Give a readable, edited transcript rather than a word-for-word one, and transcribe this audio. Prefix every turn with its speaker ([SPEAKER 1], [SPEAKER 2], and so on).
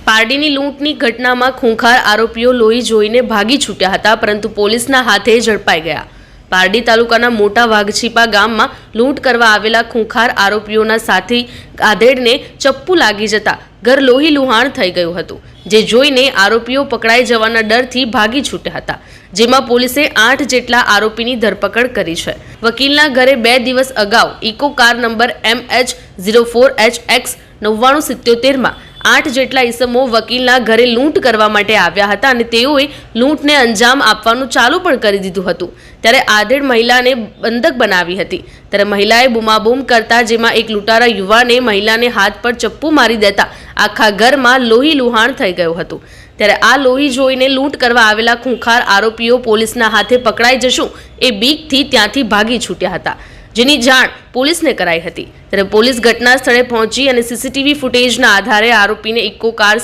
[SPEAKER 1] પારડીની લૂંટની ઘટનામાં ખૂંખાર આરોપીઓ લોહી જોઈને ભાગી છૂટ્યા હતા, પરંતુ પોલીસના હાથે ઝડપાઈ ગયા। પારડી તાલુકાના મોટા વાઘછીપા ગામમાં લૂંટ કરવા આવેલા ખૂંખાર આરોપીઓના સાથી આધેડને ચપ્પુ લાગી જતા ઘર લોહી લુહાણ થઈ ગયું હતું, જે જોઈને આરોપીઓ પકડાઈ જવાના ડરથી ભાગી છૂટ્યા હતા, જેમાં પોલીસે 8 જેટલા આરોપીની ધરપકડ કરી છે। વકીલના ઘરે 2 દિવસ અગાઉ ઇકો કાર નંબર MH04HX 9977 8 જેટલા ઈસમો વકીલના ઘરે લૂંટ કરવા માટે આવ્યા હતા અને તેઓએ લૂંટને અંજામ આપવાનું ચાલુ પણ કરી દીધું હતું। ત્યારે આધેડ મહિલાને બંધક બનાવી હતી, ત્યારે મહિલાએ બૂમાબૂમ કરતા જેમાં એક લૂંટારા યુવાને મહિલાને હાથ પર ચપ્પુ મારી દેતા આખા ઘરમાં લોહી લુહાણ થઈ ગયું હતું। ત્યારે આ લોહી જોઈને લૂંટ કરવા આવેલા ખૂંખાર આરોપીઓ પોલીસના હાથે પકડાઈ જશું એ બીકથી ત્યાંથી ભાગી છૂટ્યા હતા, જેની જાણ પોલીસને કરાઈ હતી। ત્યારે પોલીસ ઘટના સ્થળે પહોંચી અને સીસીટીવી ફૂટેજના આધારે આરોપીને ઇકો કાર